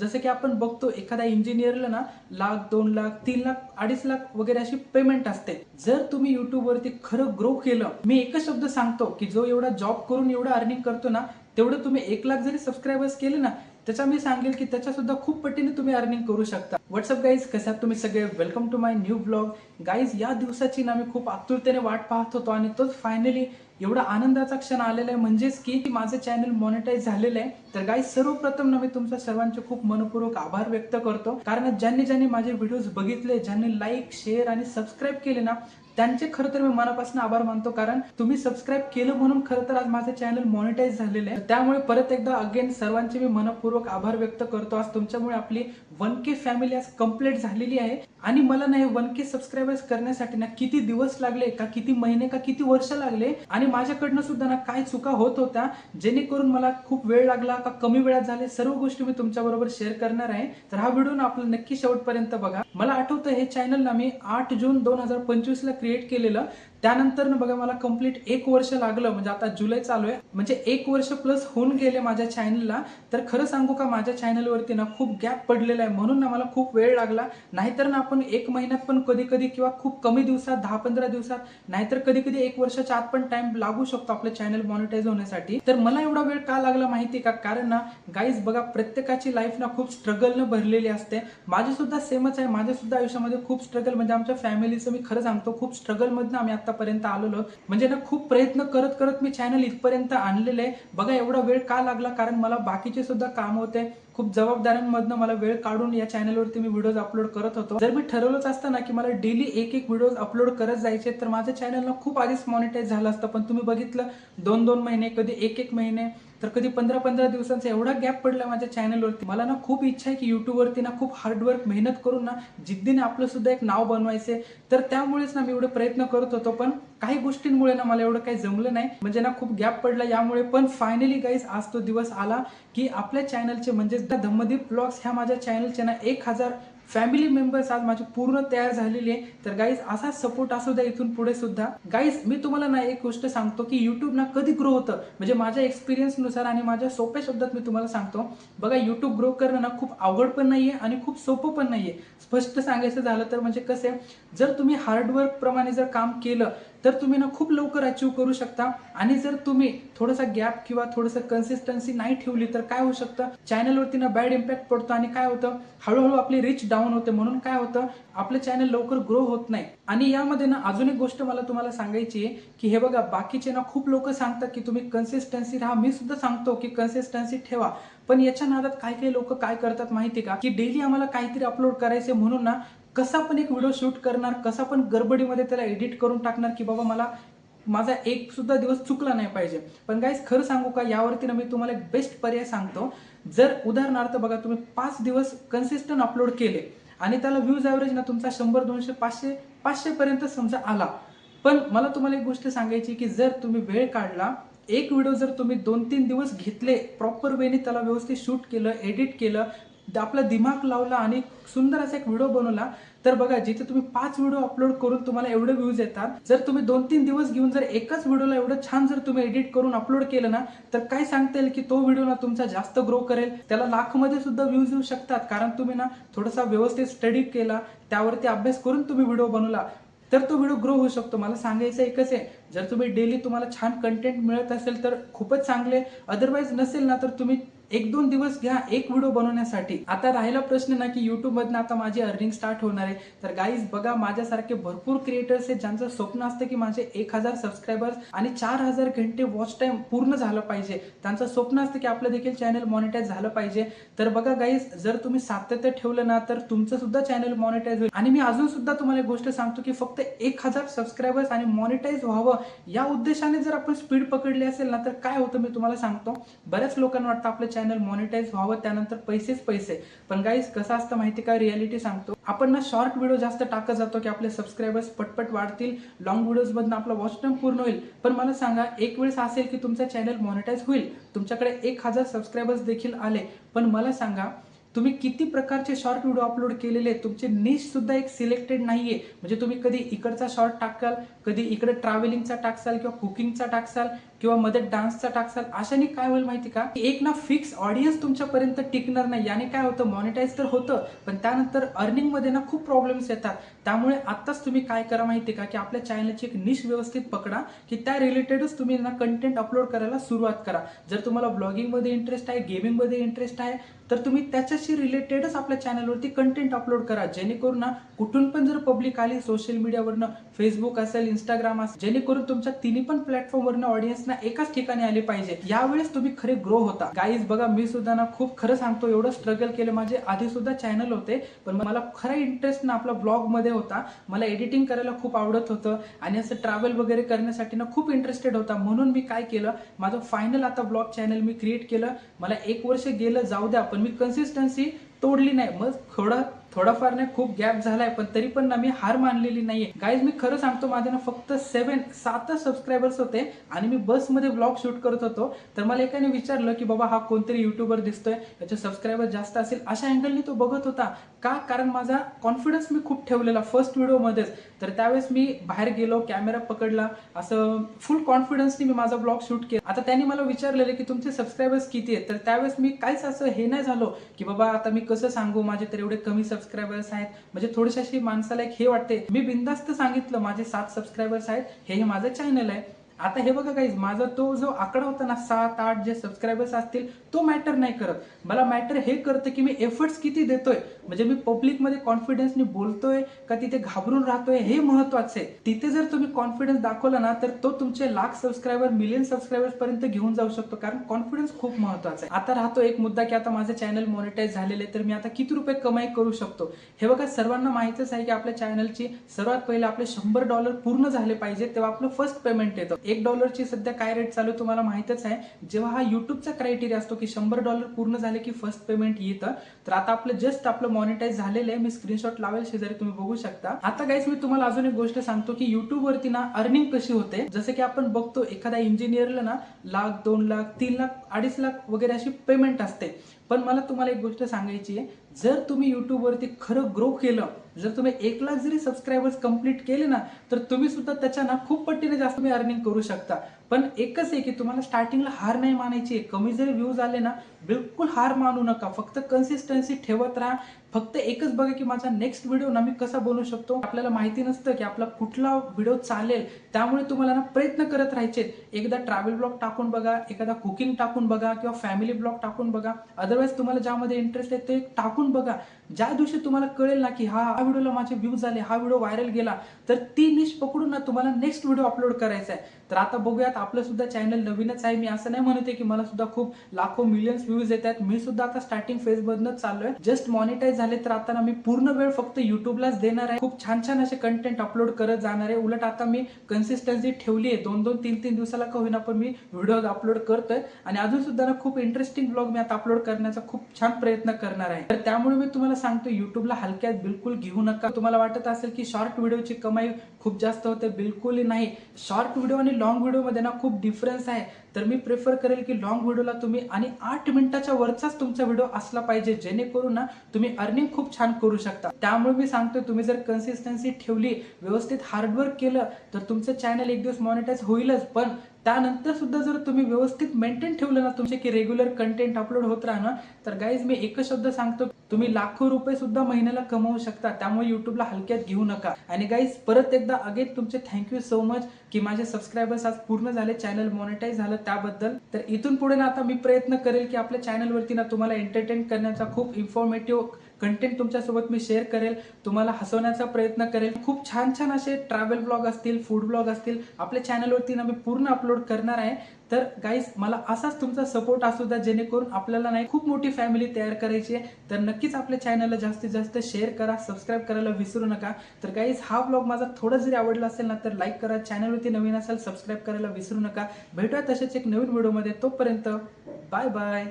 जसं की आपण बघतो एखाद्या इंजिनियरला ना लाख, 2 लाख, 3 लाख, 2.5 लाख वगैरे अशी पेमेंट असते. जर तुम्ही YouTube वरती खरं ग्रो केलं, मी एकच शब्द सांगतो की जो एवढा जॉब करून एवढं अर्निंग करतो ना, तेवढं तुम्ही 1 लाख जरी सबस्क्रायबर्स केले ना, त्याचा मी सांगेल की त्याच्या सुद्धा खूप पटीने तुम्ही अर्निंग करू शकता. व्हॉट्सअप गाईज, कसे आहात तुम्ही सगळे? Welcome to my new blog. Guys, या दिवसाची ना मी खूप आतुरतेने वाट पाहत होतो आणि तोच फायनली एवढा आनंदाचा क्षण आलेला आहे, म्हणजेच की माझं चॅनल मॉनिटाईज झालेलं आहे. तर गाईज, सर्वप्रथम ना मी तुमच्या सर्वांचे खूप मनपूर्वक आभार व्यक्त करतो, कारण ज्यांनी ज्यांनी माझे व्हिडिओज बघितले, ज्यांनी लाईक, शेअर आणि सबस्क्राईब केले ना, त्यांचे खरं तर मी मनापासून आभार मानतो, कारण तुम्ही सबस्क्राईब केलं म्हणून खरं तर आज माझं चॅनल मॉनिटाईज झालेलं आहे. त्यामुळे परत एकदा अगेन सर्वांचे मी मनपूर्वक आभार व्यक्त करतो. आज तुमच्यामुळे आपली 1K फॅमिली आज कंप्लीट झालेली आहे आणि मला नाही 1K सबस्क्रायबर्स करण्यासाठी ना किती दिवस लागले, का किती महिने, का किती वर्ष लागले आणि माझ्याकडनं सुद्धा ना काय चुका होत होत्या जेणेकरून मला खूप वेळ लागला का कमी वेळात झाले, सर्व गोष्टी मी तुमच्याबरोबर शेअर करणार आहे. तर हा व्हिडिओ ना आपला नक्की शेवटपर्यंत बघा. मला आठवतं हे चॅनल ना मी 8 जून 2025 ला क्रिएट केलेलं. त्यानंतर ना बघा मला कंप्लीट 1 वर्ष लागलं, म्हणजे आता जुलै चालू आहे, म्हणजे 1 वर्ष प्लस होऊन गेले माझ्या चॅनलला. तर खरं सांगू का, माझ्या चॅनलवरती ना खूप गॅप पडलेला आहे, म्हणून ना मला खूप वेळ लागला. नाहीतर ना आपण 1 महिन्यात पण कधी कधी किंवा खूप कमी दिवसात 10-15 दिवसात, नाहीतर कधी कधी 1 वर्षाच्या आत पण टाइम लागू शकतो आपलं चॅनल मॉनिटाईज होण्यासाठी. तर मला एवढा वेळ का लागला माहिती का? कारण ना गाईज बघा, प्रत्येकाची लाईफ ना खूप स्ट्रगलनं भरलेली असते. माझी सुद्धा सेमच आहे. माझ्या सुद्धा आयुष्यामध्ये खूप स्ट्रगल, म्हणजे आमच्या फॅमिलीचं मी खरं सांगतो, खूप स्ट्रगल मधनं आम्ही आतापर्यंत आलेलो. म्हणजे ना खूप प्रयत्न करत करत मी चॅनल इथपर्यंत आणलेलं आहे. बघा एवढा वेळ का लागला? कारण मला बाकीचे सुद्धा काम होते, खूप जबाबदाऱ्यांमधनं मला वेळ काढून या चॅनलवरती मी व्हिडिओज अपलोड करत होतो. जर मी ठरवलंच असतं ना की मला डेली एक व्हिडिओज अपलोड करत जायचे, तर माझं चॅनल ना खूप आधीच मॉनिटाईज झालं असतं. पण तुम्ही बघितलं 2-2 महिने, कधी 1-1 महिने, तर कधी 15-15 दिवसांचा एवढा गॅप पडला माझ्या चॅनलवरती. मला ना खूप इच्छा आहे की युट्यूबवरती ना खूप हार्डवर्क, मेहनत करून ना जिद्दीने आपलं सुद्धा एक नाव बनवायचे. तर त्यामुळेच ना मी एवढे प्रयत्न करत होतो, पण काही गोष्टींमुळे ना मला एवढं काही जमलं नाही, म्हणजे ना खूप गॅप पडला यामुळे. पण फायनली गाईज आज तो दिवस आला की आपल्या चॅनलचे, म्हणजे धम्मदीप ब्लॉग्स ह्या माझ्या चॅनलचे ना 1000 फॅमिली मेंबर्स आज माझी पूर्ण तयार झालेली आहे. तर गाईज असा सपोर्ट असू द्या इथून पुढे सुद्धा. गाईज मी तुम्हाला ना एक गोष्ट सांगतो की युट्यूब ना कधी ग्रो होतं, म्हणजे माझ्या एक्सपिरियन्स नुसार आणि माझ्या सोप्या शब्दात मी तुम्हाला सांगतो. बघा, युट्यूब ग्रो करणं ना खूप अवघड पण नाहीये आणि खूप सोपं पण नाहीये. स्पष्ट सांगायचं झालं तर म्हणजे कसं आहे, जर तुम्ही हार्डवर्क प्रमाणे जर काम केलं तर तुम्ही ना खूप लवकर अचीव करू शकता. आणि जर तुम्ही थोडासा गॅप किंवा थोडंसं कन्सिस्टन्सी नाही ठेवली तर काय होऊ शकतं, चॅनलवरती ना बॅड इम्पॅक्ट पडतो आणि काय होतं, हळूहळू आपली रीच डाऊन होते. म्हणून काय होतं, आपलं चॅनल लवकर ग्रो होत नाही. आणि यामध्ये ना अजून एक गोष्ट मला तुम्हाला सांगायची आहे की हे बघा, बाकीचे ना खूप लोक सांगतात की तुम्ही कन्सिस्टन्सी राहा. मी सुद्धा सांगतो की कन्सिस्टन्सी ठेवा, पण याच्या नादात काही काही लोक काय करतात माहिती का, की डेली आम्हाला काहीतरी अपलोड करायचे म्हणून ना कसा पण एक व्हिडिओ शूट करणार, कसा पण गडबडीमध्ये त्याला एडिट करून टाकणार की बाबा मला माझा एक सुद्धा दिवस चुकला नाही पाहिजे. पण गाईज खरं सांगू का, यावरती ना मी तुम्हाला एक बेस्ट पर्याय सांगतो. जर उदाहरणार्थ बघा, तुम्ही 5 दिवस कन्सिस्टंट अपलोड केले आणि त्याला व्ह्यूज ॲव्हरेज ना तुमचा 100, 200, 500 पर्यंत समजा आला. पण मला तुम्हाला एक गोष्ट सांगायची की जर तुम्ही वेळ काढला, एक व्हिडिओ जर तुम्ही 2-3 दिवस घेतले, प्रॉपर वेने त्याला व्यवस्थित शूट केलं, एडिट केलं, आपला दिमाग लावला आणि सुंदर असा एक व्हिडिओ बनवला, तर बघा, जिथे तुम्ही 5 व्हिडिओ अपलोड करून तुम्हाला एवढे व्ह्यूज येतात, जर तुम्ही 2-3 दिवस घेऊन जर एकाच व्हिडिओला एवढं छान जर तुम्ही एडिट करून अपलोड केलं ना, तर काय सांगता येईल की तो व्हिडिओ ना तुमचा जास्त ग्रो करेल. त्याला लाखमध्ये सुद्धा व्ह्यूज येऊ शकतात, कारण तुम्ही ना थोडासा व्यवस्थित स्टडी केला, त्यावरती अभ्यास करून तुम्ही व्हिडिओ बनवला, तर तो व्हिडिओ ग्रो होऊ शकतो. मला सांगायचं एकच आहे, जर तुम्ही डेली तुम्हाला छान कंटेंट मिळत असेल तर खूपच चांगले, अदरवाईज नसेल ना तर तुम्ही 1-2 दिवस घ्या एक व्हिडिओ बनवण्यासाठी. आता राहिला प्रश्न ना की युट्यूब मधनं आता माझी अर्निंग स्टार्ट होणार आहे. तर गाईज बघा, माझ्यासारखे भरपूर क्रिएटर्स आहेत ज्यांचं स्वप्न असतं की माझे 1000 सबस्क्रायबर्स आणि 4000 घंटे वॉच टाइम पूर्ण झालं पाहिजे. त्यांचं स्वप्न असतं की आपलं देखील चॅनल मॉनिटाईज झालं पाहिजे. तर बघा गाईज, जर तुम्ही सातत्य ठेवलं ना तर तुमचं सुद्धा चॅनल मॉनिटाईज होईल. आणि मी अजून सुद्धा तुम्हाला एक गोष्ट सांगतो की फक्त 1000 सबस्क्रायबर्स आणि मॉनिटाईज व्हावं या उद्देशाने जर आपण स्पीड पकडली असेल ना, तर काय होतं मी तुम्हाला सांगतो. बऱ्याच लोकांना वाटतं आपलं चॅनल मॉनिटाईज व्हावं, त्यानंतर पैसेच पैसे. पण गाईज कसं असतं माहिती का, रियालिटी सांगतो. आपण ना शॉर्ट व्हिडिओ जास्त टाकत जातो की आपले सबस्क्रायबर्स पटपट वाढतील, लॉंग व्हिडिओज मधून आपला वॉच टाइम पूर्ण होईल. पण मला सांगा, एक वेळेस असेल की तुमचा चॅनल मॉनिटाईज होईल, तुमच्याकडे 1000 सबस्क्रायबर्स देखील आले, पण मला सांगा तुम्ही किती प्रकारचे शॉर्ट व्हिडिओ अपलोड केलेले, तुमचे निश सुद्धा एक सिलेक्टेड नाहीये. म्हणजे तुम्ही कधी इकडचा शॉर्ट टाकाल, कधी इकडे ट्रॅव्हलिंगचा टाकसाल किंवा कुकिंगचा टाकसाल किंवा मध्ये डान्सचा टाकसाल, अशाने काय होईल माहिती का, एक ना फिक्स ऑडियन्स तुमच्यापर्यंत टिकणार नाही. याने काय होतं, मॉनिटाईज तर होतं पण त्यानंतर अर्निंग मध्ये ना खूप प्रॉब्लेम्स येतात. त्यामुळे आताच तुम्ही काय करा माहिती का, की आपल्या चॅनलची एक निश व्यवस्थित पकडा, की त्या रिलेटेडच तुम्ही ना कंटेंट अपलोड करायला सुरुवात करा. जर तुम्हाला ब्लॉगिंग मध्ये इंटरेस्ट आहे, गेमिंग मध्ये इंटरेस्ट आहे, तर तुम्ही त्याच्याशी रिलेटेडच आपल्या चॅनलवरती कंटेंट अपलोड करा. जेणेकरून ना कुठून पण जर पब्लिक आली सोशल मीडियावरनं, फेसबुक असेल, इंस्टाग्राम असेल, जेणेकरून तुमच्या तिन्ही पण प्लॅटफॉर्मवरनं ऑडियन्स ना एकाच ठिकाणी आले पाहिजे. यावेळेस तुम्ही खरे ग्रो होता. गाईज बघा, मी सुद्धा ना खूप खरं सांगतो, एवढं स्ट्रगल केलं. माझे आधी सुद्धा चॅनल होते, पण मला खरा इंटरेस्ट ना आपला ब्लॉग मध्ये होता. मला एडिटिंग करायला खूप आवडत होतं आणि असं ट्रॅव्हल वगैरे करण्यासाठी ना खूप इंटरेस्टेड होता. म्हणून मी काय केलं, माझं फायनल आता ब्लॉग चॅनल मी क्रिएट केलं. मला 1 वर्ष गेलं, जाऊ द्या, पण मी कन्सिस्टन्सी तोडली नाही. मग थोडाफार नाही, खूप गॅप झालाय, पण तरी पण ना मी हार मानलेली नाहीये. गाईज मी खरं सांगतो, माझे ना फक्त 7 सबस्क्रायबर्स होते आणि मी बसमध्ये ब्लॉग शूट करत होतो. तर मला एकाने विचारलं की बाबा हा कोणतरी युट्यूबर दिसतोय, याचे सबस्क्रायबर जास्त असेल, अशा अँगलनी तो बघत होता. का? कारण माझा कॉन्फिडन्स मी खूप ठेवलेला फर्स्ट व्हिडिओमध्येच. तर त्यावेळेस मी बाहेर गेलो, कॅमेरा पकडला, असं फुल कॉन्फिडन्सनी मी माझा ब्लॉग शूट केला. आता त्यांनी मला विचारलेलं की तुमचे सबस्क्रायबर्स किती आहेत, तर त्यावेळेस मी काहीच असं हे नाही झालो की बाबा आता मी कसं सांगू, माझे तर एवढे कमी सबस्क्रायबर्स आहेत. म्हणजे थोडीशी अशी माणसाला एक हे वाटते. मी बिंदास्त सांगितलं माझे 7 सबस्क्रायबर्स आहेत, हे माझं चॅनल आहे. आता हे बघा गाईज, माझा तो जो आकडा होता ना 7-8 जे सबस्क्रायबर्स असतील, तो मॅटर नाही करत. मला मॅटर हे करतं की मी एफर्ट्स किती देतोय, म्हणजे मी पब्लिकमध्ये कॉन्फिडन्सनी बोलतोय का तिथे घाबरून राहतोय, हे महत्वाचं आहे. तिथे जर तुम्ही कॉन्फिडन्स दाखवला ना, तर तो तुमचे लाख सबस्क्रायबर, मिलियन सबस्क्रायबर्स पर्यंत घेऊन जाऊ शकतो. कारण कॉन्फिडन्स खूप महत्वाचा आहे. आता राहतो एक मुद्दा की आता माझं चॅनल मॉनिटाईज झालेले, तर मी आता किती रुपये कमाई करू शकतो. हे बघा, सर्वांना माहितच आहे की आपल्या चॅनलची सर्वात पहिले आपले $100 पूर्ण झाले पाहिजे, तेव्हा आपलं फर्स्ट पेमेंट येतं. $1 सध्या काय रेट चालू तुम्हाला माहितच आहे. जेव्हा हा युट्यूबचा क्रायटेरिया असतो की $100 पूर्ण झाले की फर्स्ट पेमेंट येतं. तर आता आपलं जस्ट आपलं मॉनिटाईज झालेलं आहे. मी स्क्रीनशॉट लावेल शेजारी, तुम्ही बघू शकता. आता गाईस मी तुम्हाला अजून एक गोष्ट सांगतो की युट्यूब वरती ना अर्निंग कशी होते. जसं की आपण बघतो एखाद्या इंजिनियरला ना 1,00,000, 2,00,000, 3,00,000, 2.5 लाख वगैरे अशी पेमेंट असते. पण मला तुम्हाला एक गोष्ट सांगायची आहे, जर तुम्ही युट्यूब वरती खरं ग्रो केलं, जर तुम्ही 1,00,000 जरी सबस्क्रायबर्स कंप्लीट केले ना, तर तुम्ही सुद्धा त्याच्या ना खूप पटीने जास्त तुम्ही अर्निंग करू शकता. पण एकच आहे की तुम्हाला स्टार्टिंगला हार नाही मानायची आहे. कमी जरी व्ह्यूज आले ना, बिलकुल हार मानू नका. फक्त कन्सिस्टन्सी ठेवत राहा. फक्त एकच बघा की माझा नेक्स्ट व्हिडिओ ना मी कसा बनवू शकतो. आपल्याला माहिती नसतं की आपला कुठला व्हिडिओ चालेल, त्यामुळे तुम्हाला ना प्रयत्न करत राहायचे. एकदा ट्रॅव्हल ब्लॉग टाकून बघा, एखादा कुकिंग टाकून बघा किंवा फॅमिली ब्लॉग टाकून बघा. अदरवाईज तुम्हाला ज्यामध्ये इंटरेस्ट आहे ते टाकून बघा. ज्या दिवशी तुम्हाला कळेल ना की हा व्हिडिओला माझे व्ह्यूज आले, हा व्हिडिओ व्हायरल गेला, तर ती निश पकडून ना तुम्हाला नेक्स्ट व्हिडिओ अपलोड करायचा आहे. तर आता बघूयात, आपलं सुद्धा चॅनल नवीनच आहे. मी असं नाही म्हणते की मला सुद्धा खूप लाखो मिलियन्स व्ह्यूज येतात. मी सुद्धा आता स्टार्टिंग फेज मधनच चाललोय. जस्ट मॉनिटाईज झाले, तर आता ना मी पूर्ण वेळ फक्त युट्यूबलाच देणार आहे. खूप छान छान असे कंटेंट अपलोड करत जाणार आहे. उलट आता मी कन्सिस्टन्सी ठेवली आहे. 2-2, 3-3 दिवसाला का होईना पण मी व्हिडिओ अपलोड करतोय आणि अजून सुद्धा ना खूप इंटरेस्टिंग ब्लॉग मी आता अपलोड करण्याचा खूप छान प्रयत्न करणार आहे. तर त्यामुळे मी तुम्हाला सांगतो, युट्यूबला हलक्यात बिलकुल घेऊ नका. तुम्हाला वाटत असेल की शॉर्ट व्हिडिओची कमाई खूप जास्त होते, बिलकुल नाही. शॉर्ट व्हिडिओ आणि लॉंग व्हिडिओ मध्ये ना खूप डिफरन्स आहे. तर मी प्रेफर करेल की लॉंग व्हिडिओला तुम्ही आणि 8 मिनिटाच्या वरचाच तुमचा व्हिडिओ असला पाहिजे, जेणेकरून ना तुम्ही अर्निंग खूप छान करू शकता. त्यामुळे मी सांगतोय, तुम्ही जर कन्सिस्टन्सी ठेवली, व्यवस्थित हार्डवर्क केलं, तर तुमचं चॅनल एक दिवस मॉनिटाईज होईलच. पण त्यानंतर सुद्धा जर तुम्ही व्यवस्थित मेंटेन ठेवलं ना तुमचे की रेग्युलर कंटेंट अपलोड होत राहणं, तर गाईज मी एकच शब्द सांगतो, तुम्ही लाखो रुपये सुद्धा महिन्याला कमवू शकता. त्यामुळे युट्यूबला हलक्यात घेऊ नका. आणि गाईज परत एकदा अगेन तुमचे थँक्यू सो मच की माझे सबस्क्रायबर्स आज पूर्ण झाले, चॅनल मॉनिटाईज झालं त्याबद्दल. तर इथून पुढे ना आता मी प्रयत्न करेल की आपल्या चॅनलवरती ना तुम्हाला एंटरटेन करण्याचा, खूप इन्फॉर्मेटिव्ह कंटेंट तुमच्यासोबत मी शेअर करेल, तुम्हाला हसवण्याचा प्रयत्न करेल. खूप छान छान असे ट्रॅव्हल ब्लॉग असतील, फूड ब्लॉग असतील, आपल्या चॅनलवरती ना मी पूर्ण अपलोड करणार आहे. तर गाईज मला असाच तुमचा सपोर्ट असू द्या, जेणेकरून आपल्याला नाही खूप मोठी फॅमिली तयार करायची आहे. तर नक्कीच आपल्या चॅनलला जास्तीत जास्त शेअर करा, सबस्क्राईब करायला विसरू नका. तर गाईज हा ब्लॉग माझा थोडा जरी आवडला असेल ना, तर लाईक करा. चॅनलवरती नवीन असेल, सबस्क्राईब करायला विसरू नका. भेटूया तसेच एक नवीन व्हिडिओमध्ये. तोपर्यंत बाय बाय.